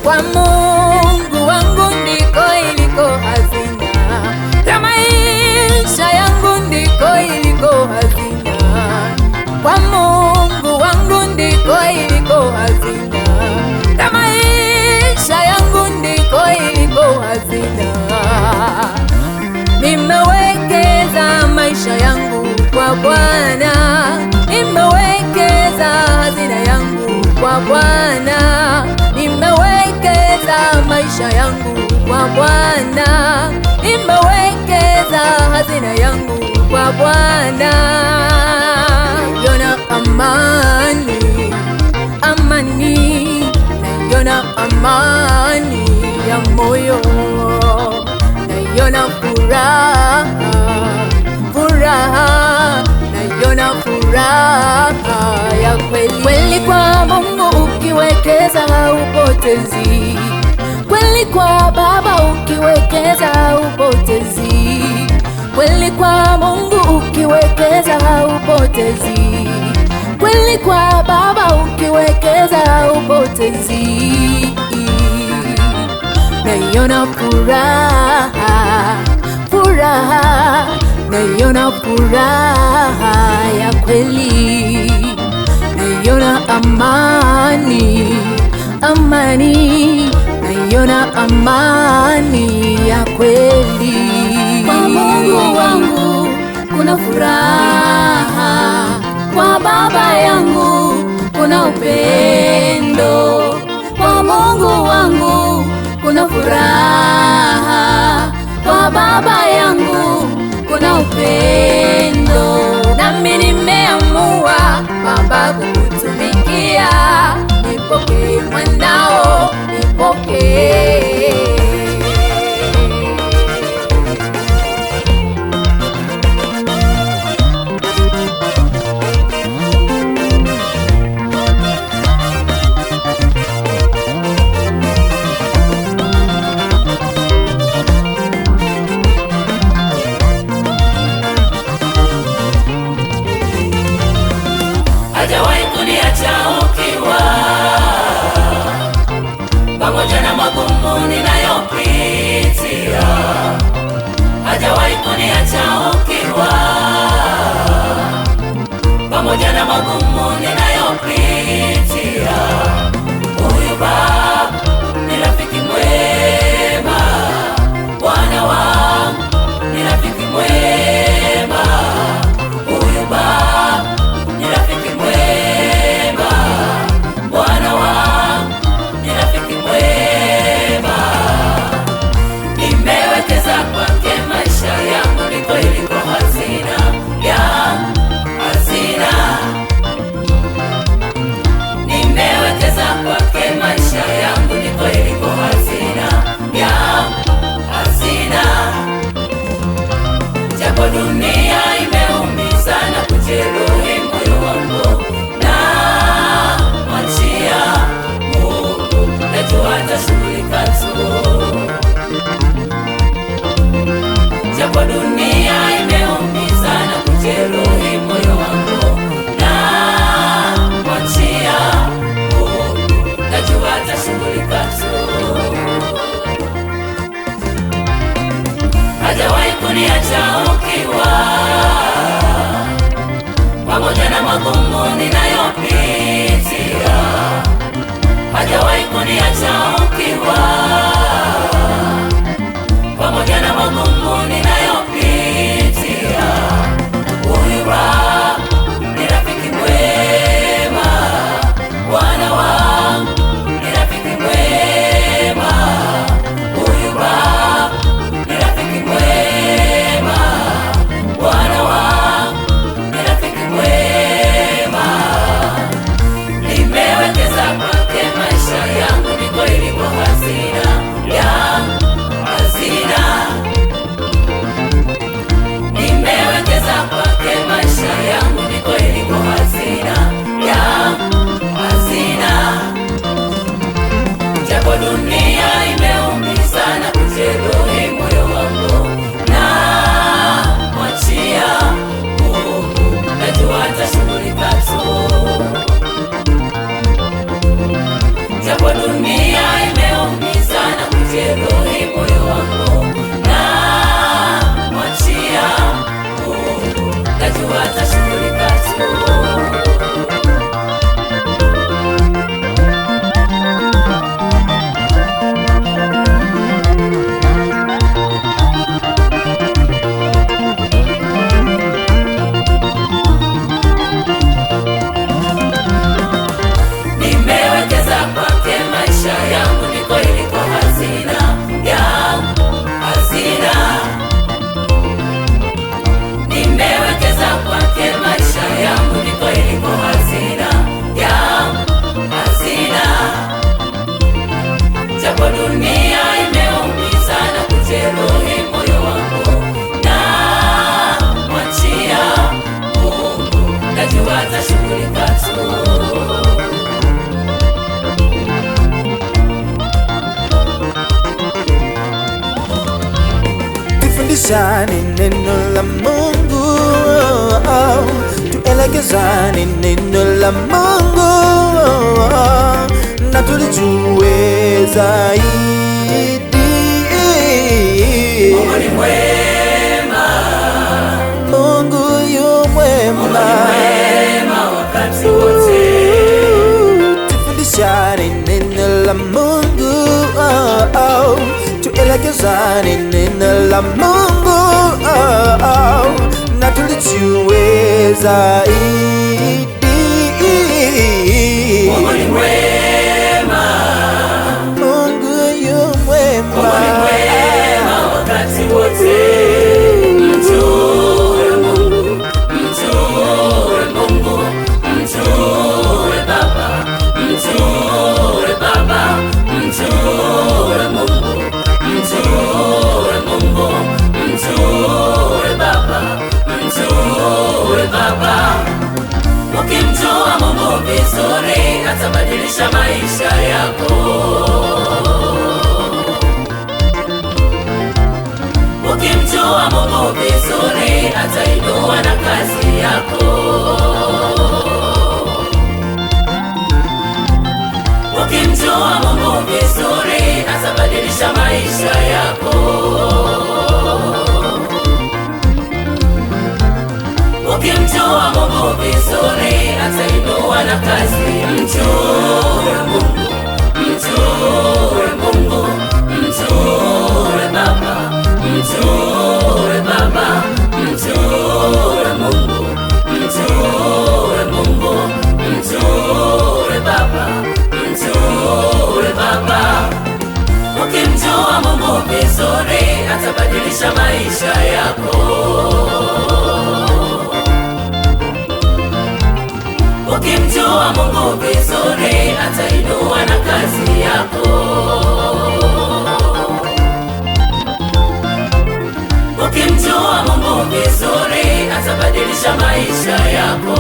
Kwa Mungu wangu ndiko iliko hazina ya maisha yangu, ndiko iliko hazina. Kwa Mungu wangu ndiko iliko hazina ya maisha yangu, ndiko iliko hazina. Nimewekeza maisha yangu kwa Bwana, nimewekeza hazina yangu kwa Bwana, nimewekeza maisha yangu kwa Bwana, nimewekeza hazina yangu kwa Bwana. Naiona amani, amani, naiona amani ya moyo, naiona furaha, furaha, naiona furaha ya kweli. Kweli kwa Mungu ukiwekeza haupotezi, kweli kwa Baba ukiwekeza haupotezi, kweli kwa Mungu ukiwekeza haupotezi, kweli kwa Baba ukiwekeza haupotezi. Naiona furaha, furaha, naiona furaha ya kweli, naiona amani, amani, naiona amani ya kweli. Kwa Mungu wangu kuna furaha, kwa Baba yangu kuna upendo. Kwa Mungu wangu kuna furaha, kwa Baba yangu kuna upendo. Nami nimeamua Baba kukutumikia, nipokee mwanao, nipokee. Hajawahi kuniacha ukiwa, pamoja na magumu ninayopitia. Hajawahi kuniacha ukiwa, pamoja na magumu ninayopitia. Huyu Baba ni rafiki mwema, Bwana wangu ni rafiki mwema. Huyu Baba ni rafiki mwema, Bwana wangu ni rafiki mwema. Nimewekeza kwake maisha yangu, ndiko iliko hazina yangu, hazina. Nimewekeza kwake maisha yangu, ndiko iliko hazina yangu, hazina. Japo dunia imeumiza na kujeruhi moyo wangu, na mwachia Mungu, najua atashughulika tu. Japo dunia imeumiza na kujeruhi moyo wangu, na mwachia Mungu, najua atashughulika tu. Hajawahi kuniacha ukiwa, pamoja na magumu ninayopitia. Hajawahi kuniacha ukiwa, pamoja na magumu ninayopitia. Huyu Baba ni rafiki mwema, Bwana wangu ni rafiki mwema. Huyu Baba ni rafiki mwema, Bwana wangu ni rafiki mwema. Nimewekeza kwake maisha yangu, ndiko iliko hazina atashughulika tu. Tufundishane neno la Mungu, tuelekezane neno la Mungu, na tulijue zaidi. Mungu ni mwema, Mungu yu mwema wakati wote. Tufundishane neno la Mungu, tuelekezane neno la Mungu, na tulijue zaidi. Mungu ni mwema, Mungu yu mwema wakati wote. Mjue Mungu, mjue Mungu, mjue Baba, mjue Baba, mjue Mungu, mjue Mungu, mjue Baba, mjue Baba. Ukimjua Mungu vizuri atabadilisha maisha yako. Ukimjua Mungu vizuri atainua na kazi yako. Ukimjua Mungu vizuri atabadilisha maisha yako. Ukimjua Mungu vizuri atainua na kazi. Mjue Mungu, mjue Mungu, mjue Baba, mjue Baba, mjue Mungu, mjue Mungu, mjue Baba, mjue Baba. Ukimjua Mungu vizuri atabadilisha maisha yako. Ukimjua Mungu vizuri atainua na kazi yako. Ukimjua Mungu vizuri atabadilisha maisha yako.